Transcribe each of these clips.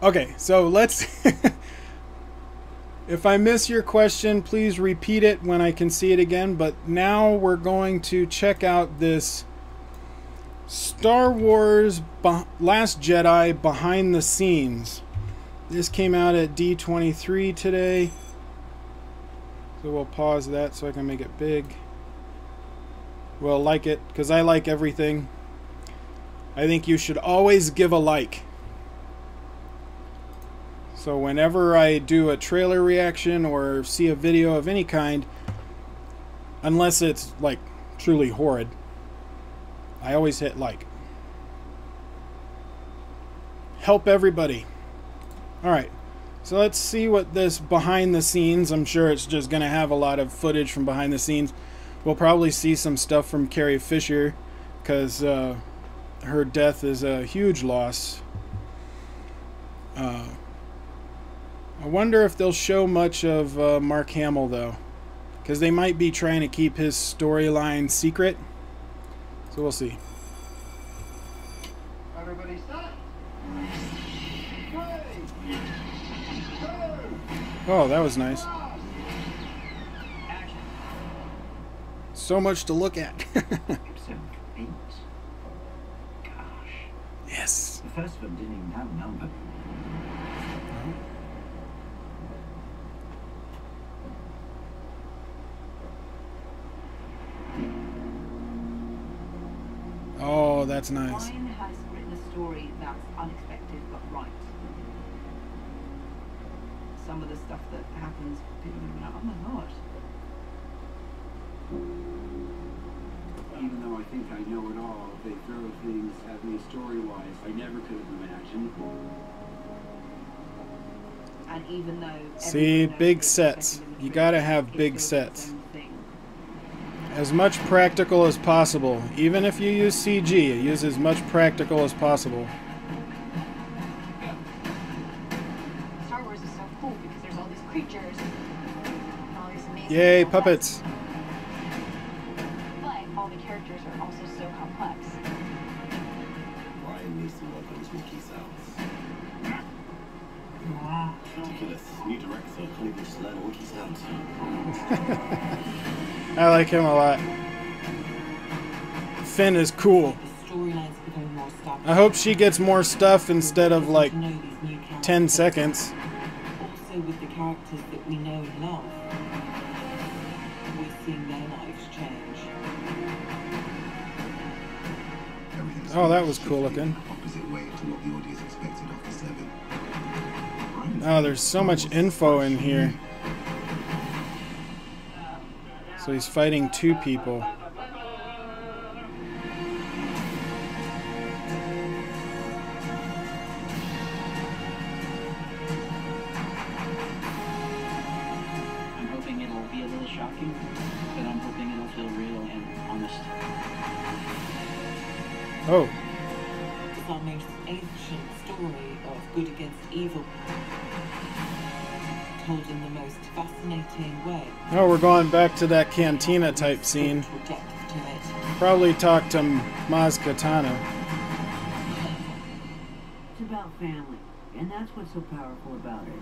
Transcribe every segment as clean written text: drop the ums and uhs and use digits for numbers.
Okay, so let's... If I miss your question, please repeat it when I can see it again. But now we're going to check out this Star Wars Last Jedi behind the scenes. This came out at D23 today. So we'll pause that so I can make it big. We'll like it, because I like everything. I think you should always give a like. So whenever I do a trailer reaction or see a video of any kind, unless it's like truly horrid, I always hit like. Help everybody. Alright, so let's see what this behind the scenes, I'm sure it's just going to have a lot of footage from behind the scenes. We'll probably see some stuff from Carrie Fisher, because her death is a huge loss. I wonder if they'll show much of Mark Hamill, though. Because they might be trying to keep his storyline secret. So we'll see. Everybody stop. 3, 2, Oh, that was nice. action. So much to look at. Episode 8. Gosh. Yes. The first one didn't even have a number. Oh, that's nice. Ryan has written a story that's unexpected but right. Some of the stuff that happens, people are like, oh my god. Even though I think I know it all, they throw things at me story-wise I never could have imagined. And even though See, big sets. You gotta have big sets. As much practical as possible. Even if you use CG, use as much practical as possible. Star Wars is so cool because there's all these creatures and all these amazing Yay, little puppets. sets. But all the characters are also so complex. Ryan needs to work on his Mickey sounds. Ridiculous. New director can't even just learn Wookiee sounds. I like him a lot. Finn is cool. I hope she gets more stuff instead of like 10 seconds. Also with the characters that we know and love, we're seeing their lives change. Oh, that was cool looking. Opposite way to what the audience expected of the 7. Oh, there's so much info in here. So he's fighting 2 people. I'm hoping it'll be a little shocking, but I'm hoping it'll feel real and honest. Oh. It's our most ancient story of good against evil, told in the most fascinating way. Oh, we're going back to that cantina type scene. Depth to it. Probably talk to Maz Kanata. It's about family, and that's what's so powerful about it.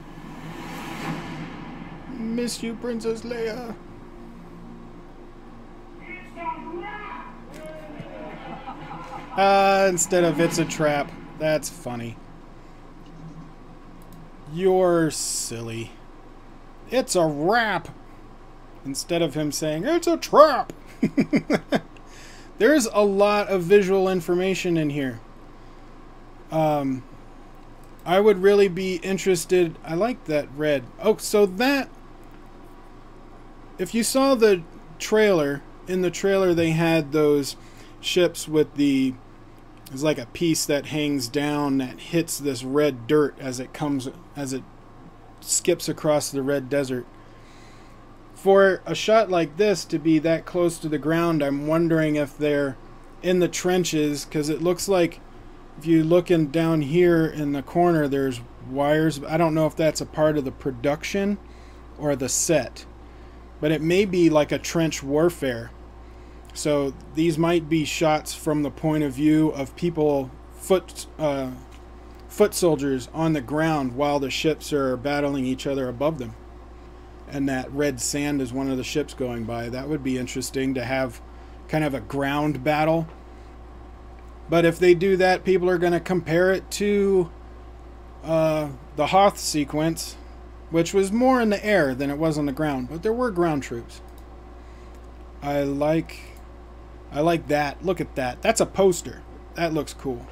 Miss you, Princess Leia. Instead of it's a trap. That's funny. You're silly. It's a wrap. Instead of him saying, it's a trap. There's a lot of visual information in here. I would really be interested. I like that red. Oh, so that... If you saw the trailer, in the trailer they had those ships with the... It's like a piece that hangs down that hits this red dirt as it comes, as it skips across the red desert. For a shot like this to be that close to the ground, I'm wondering if they're in the trenches, because it looks like if you look in down here in the corner, there's wires. I don't know if that's a part of the production or the set, but it may be like a trench warfare. So these might be shots from the point of view of people, foot foot soldiers on the ground while the ships are battling each other above them. And that red sand is one of the ships going by. That would be interesting to have kind of a ground battle. But if they do that, people are going to compare it to the Hoth sequence, which was more in the air than it was on the ground. But there were ground troops. I like that. Look at that. That's a poster. That looks cool.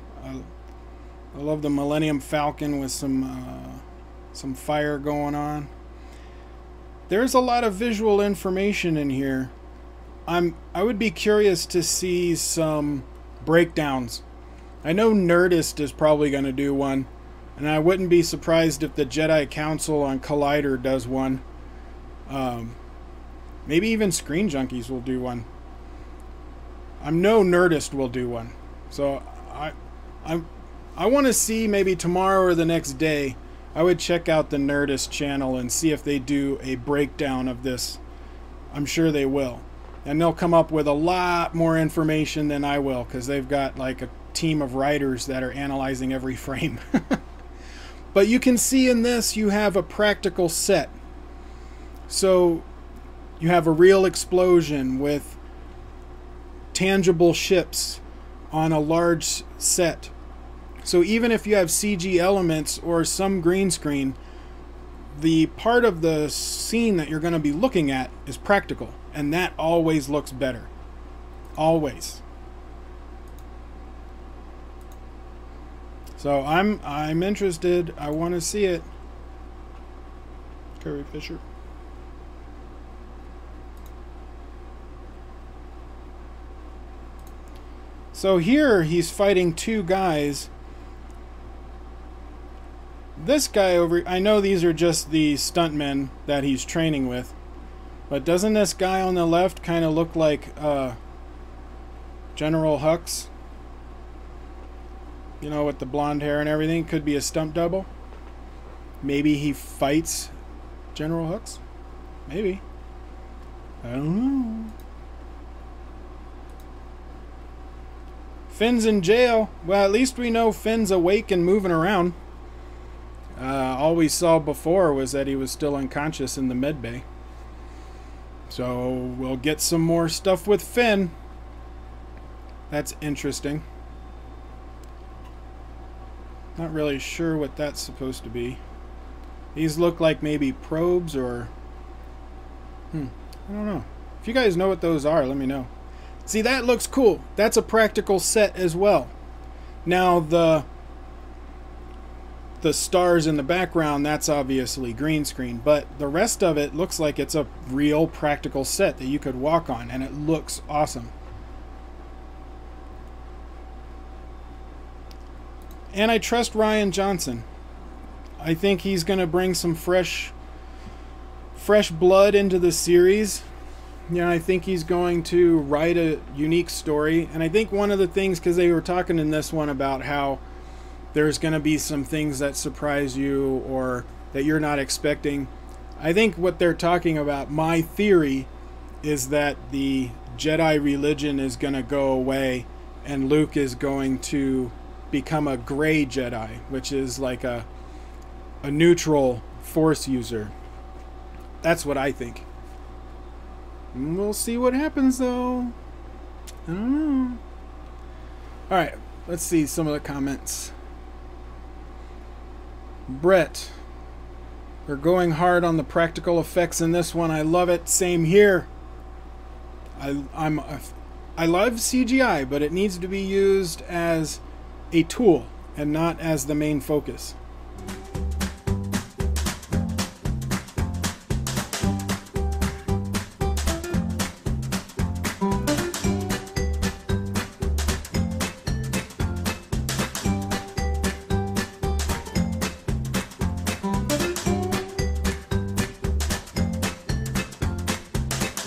I love the Millennium Falcon with some fire going on. There's a lot of visual information in here. I would be curious to see some breakdowns. I know Nerdist is probably going to do one, and I wouldn't be surprised if the Jedi Council on Collider does one. Maybe even Screen Junkies will do one. I know Nerdist will do one. So I want to see, maybe tomorrow or the next day, I would check out the Nerdist channel and see if they do a breakdown of this. I'm sure they will. And they'll come up with a lot more information than I will, because they've got like a team of writers that are analyzing every frame. But you can see in this, you have a practical set. So you have a real explosion with tangible ships on a large set. So even if you have CG elements or some green screen, the part of the scene that you're going to be looking at is practical, and that always looks better. Always. So I'm interested. I want to see it. Carrie Fisher. So here he's fighting two guys. This guy over, I know these are just the stuntmen that he's training with, but doesn't this guy on the left kind of look like General Hux? You know, with the blonde hair and everything. Could be a stunt double. Maybe he fights General Hux? Maybe. I don't know. Finn's in jail. Well, at least we know Finn's awake and moving around. All we saw before was that he was still unconscious in the med bay. So we'll get some more stuff with Finn. That's interesting. Not really sure what that's supposed to be. These look like maybe probes or... I don't know. If you guys know what those are, let me know. See, that looks cool. That's a practical set as well. Now, the stars in the background, that's obviously green screen, but the rest of it looks like it's a real practical set that you could walk on, and it looks awesome. And I trust Rian Johnson. I think he's going to bring some fresh blood into the series. Yeah, I think he's going to write a unique story. And I think one of the things, because they were talking in this one about how there's going to be some things that surprise you or that you're not expecting. I think what they're talking about, my theory, is that the Jedi religion is going to go away and Luke is going to become a gray Jedi, which is like a neutral Force user. That's what I think. We'll see what happens, though. I don't know. Alright, let's see some of the comments. Brett. They're going hard on the practical effects in this one. I love it. Same here. I love CGI, but it needs to be used as a tool and not as the main focus.